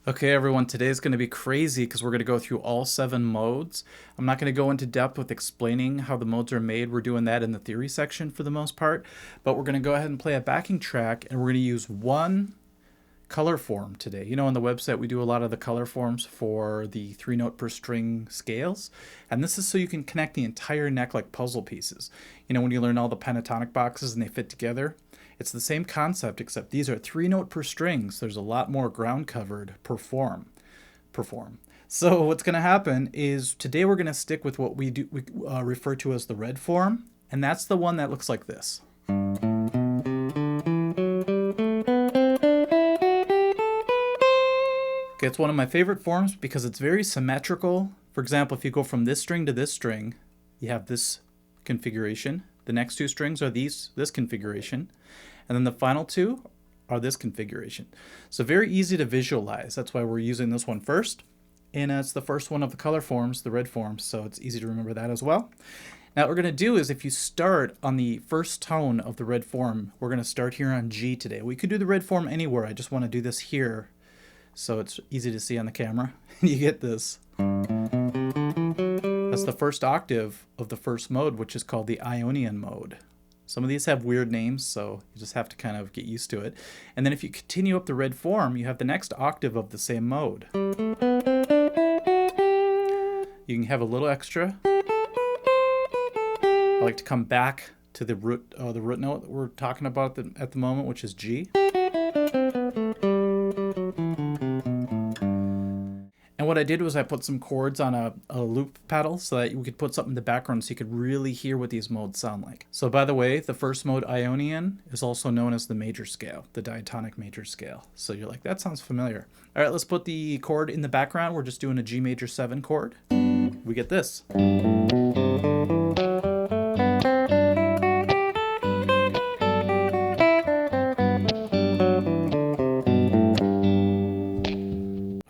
Okay, everyone, today's going to be crazy because we're going to go through all 7 modes. I'm not going to go into depth with explaining how the modes are made. We're doing that in the theory section for the most part. But we're going to go ahead and play a backing track, and we're going to use one color form today. You know, on the website, we do a lot of the color forms for the 3-note per string scales. And this is so you can connect the entire neck like puzzle pieces. You know, when you learn all the pentatonic boxes and they fit together. It's the same concept, except these are 3-note per string, so there's a lot more ground covered per form. So what's going to happen is today we're going to stick with what we refer to as the red form, and that's the one that looks like this. Okay, it's one of my favorite forms because it's very symmetrical. For example, if you go from this string to this string, you have this configuration. The next 2 strings are this configuration. And then the final 2 are this configuration. So very easy to visualize. That's why we're using this one first. And it's the first one of the color forms, the red form, so it's easy to remember that as well. Now what we're going to do is if you start on the first tone of the red form, we're going to start here on G today. We could do the red form anywhere. I just want to do this here so it's easy to see on the camera. You get this. That's the first octave of the first mode, which is called the Ionian mode. Some of these have weird names, so you just have to kind of get used to it. And then if you continue up the red form, you have the next octave of the same mode. You can have a little extra. I like to come back to the root note that we're talking about at the moment, which is G. And what I did was I put some chords on a loop pedal so that we could put something in the background so you could really hear what these modes sound like. So by the way, the first mode, Ionian, is also known as the major scale, the diatonic major scale. So you're like, that sounds familiar. All right, let's put the chord in the background. We're just doing a G major 7 chord. We get this.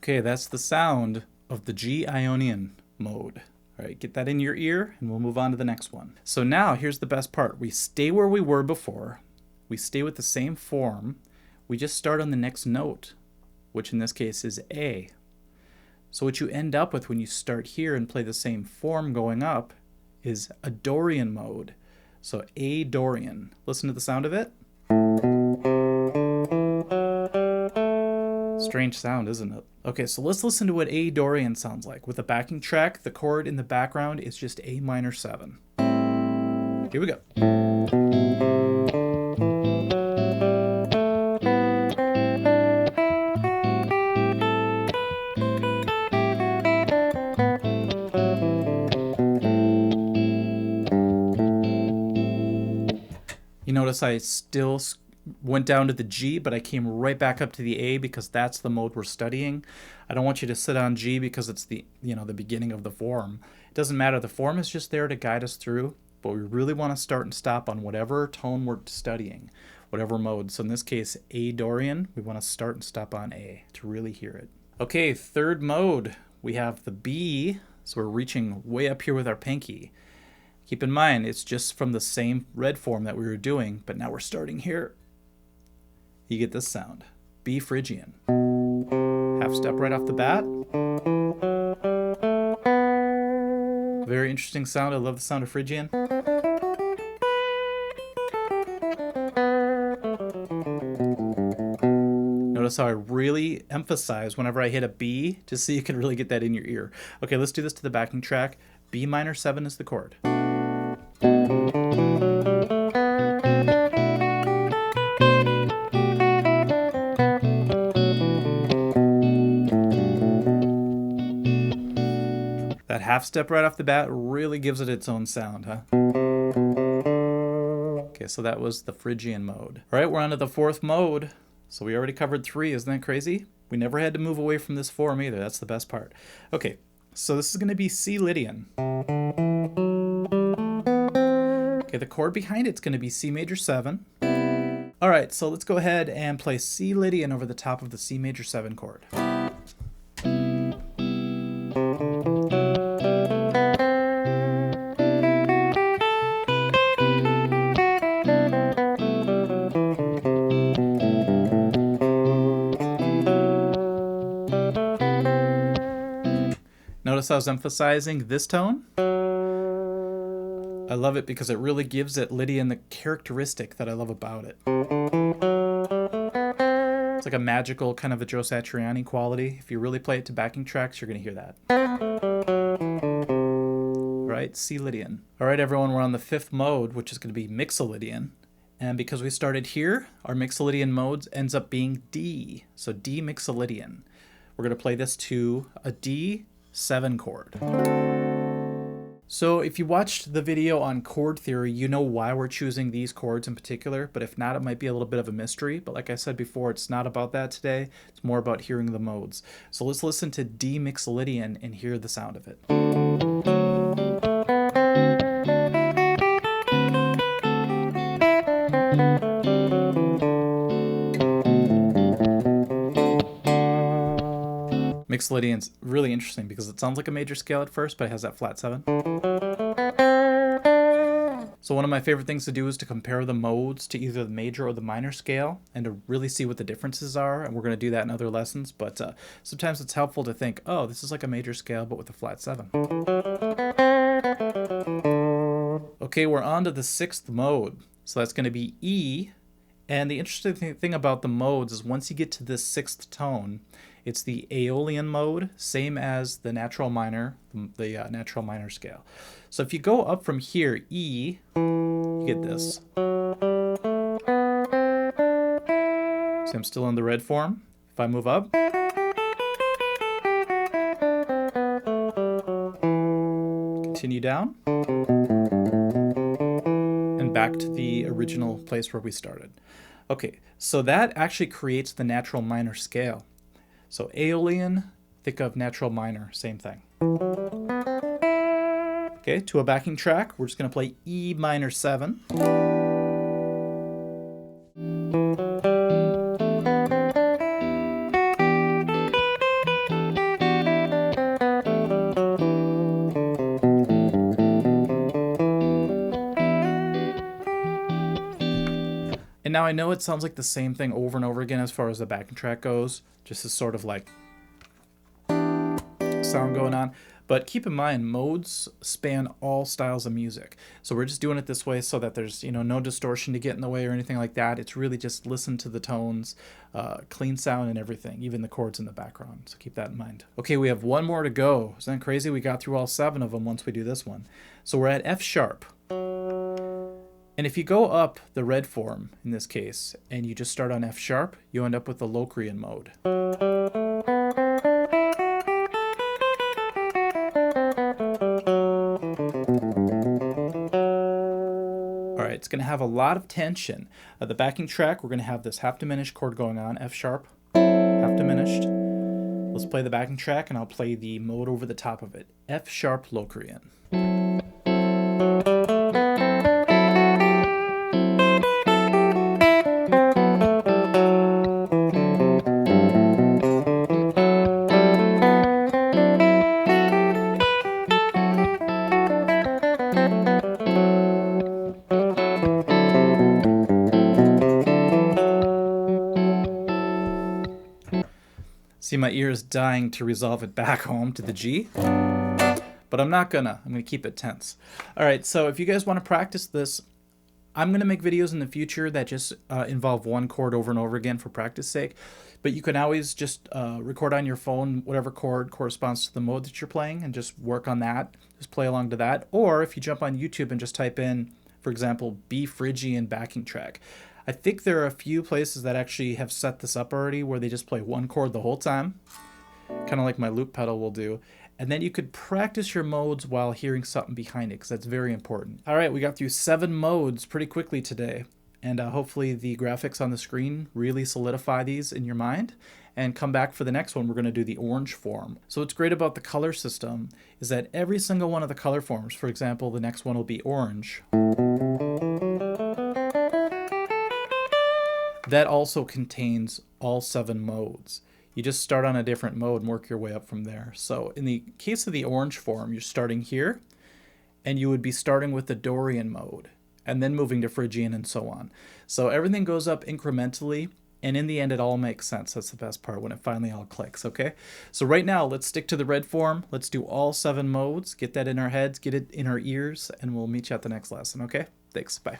Okay, that's the sound of the G Ionian mode. All right, get that in your ear and we'll move on to the next one. So now here's the best part. We stay where we were before. We stay with the same form. We just start on the next note, which in this case is A. So what you end up with when you start here and play the same form going up is a Dorian mode. So A Dorian. Listen to the sound of it. Strange sound, isn't it? Okay, so let's listen to what A Dorian sounds like. With a backing track, the chord in the background is just A minor 7. Here we go. You notice I still went down to the G, but I came right back up to the A because that's the mode we're studying. I don't want you to sit on G because it's the beginning of the form. It doesn't matter. The form is just there to guide us through, but we really want to start and stop on whatever tone we're studying, whatever mode. So in this case, A Dorian, we want to start and stop on A to really hear it. Okay, third mode, we have the B. So we're reaching way up here with our pinky. Keep in mind, it's just from the same red form that we were doing, but now we're starting here. You get this sound. B Phrygian. Half step right off the bat. Very interesting sound. I love the sound of Phrygian. Notice how I really emphasize whenever I hit a B, just so you can really get that in your ear. Okay, let's do this to the backing track. B minor 7 is the chord. That half step right off the bat really gives it its own sound, huh? Okay, so that was the Phrygian mode. All right, we're on to the fourth mode. So we already covered 3, isn't that crazy? We never had to move away from this form either. That's the best part. Okay, so this is going to be C Lydian. Okay, the chord behind it's going to be C major 7. All right, so let's go ahead and play C Lydian over the top of the C major 7 chord. Notice I was emphasizing this tone. I love it because it really gives it Lydian the characteristic that I love about it. It's like a magical kind of a Joe Satriani quality. If you really play it to backing tracks, you're going to hear that. Right, C Lydian. All right, everyone, we're on the 5th mode, which is going to be Mixolydian. And because we started here, our Mixolydian modes ends up being D. So D Mixolydian. We're going to play this to a D7 chord. So if you watched the video on chord theory, you know why we're choosing these chords in particular, but if not, it might be a little bit of a mystery. But like I said before, it's not about that today. It's more about hearing the modes. So let's listen to D Mixolydian and hear the sound of it. Mixolydian's really interesting because it sounds like a major scale at first, but it has that flat 7. So one of my favorite things to do is to compare the modes to either the major or the minor scale and to really see what the differences are, and we're going to do that in other lessons, but sometimes it's helpful to think, oh, this is like a major scale but with a flat 7. Okay, we're on to the 6th mode, so that's going to be E, and the interesting thing about the modes is once you get to this 6th tone, it's the Aeolian mode, same as the natural minor, the natural minor scale. So if you go up from here, E, you get this. See, I'm still in the red form. If I move up, continue down, and back to the original place where we started. Okay, so that actually creates the natural minor scale. So Aeolian, think of natural minor, same thing. Okay, to a backing track, we're just going to play E minor 7. And now I know it sounds like the same thing over and over again as far as the backing track goes, just this sort of like sound going on. But keep in mind, modes span all styles of music. So we're just doing it this way so that there's, you know, no distortion to get in the way or anything like that. It's really just listen to the tones, clean sound and everything, even the chords in the background. So keep that in mind. Okay, we have one more to go. Isn't that crazy? We got through all 7 of them once we do this one. So we're at F sharp. And if you go up the red form, in this case, and you just start on F sharp, you end up with the Locrian mode. Alright, it's going to have a lot of tension. The backing track, we're going to have this half diminished chord going on, F sharp, half diminished. Let's play the backing track and I'll play the mode over the top of it. F sharp Locrian. See, my ear is dying to resolve it back home to the G, but I'm not gonna. I'm gonna keep it tense. All right, so if you guys want to practice this, I'm gonna make videos in the future that just involve one chord over and over again for practice sake, but you can always just record on your phone whatever chord corresponds to the mode that you're playing and just work on that. Just play along to that. Or if you jump on YouTube and just type in, for example, B Phrygian backing track. I think there are a few places that actually have set this up already where they just play one chord the whole time, kind of like my loop pedal will do. And then you could practice your modes while hearing something behind it, because that's very important. All right, we got through 7 modes pretty quickly today. And hopefully the graphics on the screen really solidify these in your mind. And come back for the next one, we're going to do the orange form. So what's great about the color system is that every single one of the color forms, for example, the next one will be orange. That also contains all 7 modes. You just start on a different mode and work your way up from there. So in the case of the orange form, you're starting here, and you would be starting with the Dorian mode, and then moving to Phrygian and so on. So everything goes up incrementally, And in the end, it all makes sense. That's the best part, when it finally all clicks, okay? So right now, let's stick to the red form. Let's do all 7 modes, get that in our heads, get it in our ears, and we'll meet you at the next lesson, okay? Thanks, bye.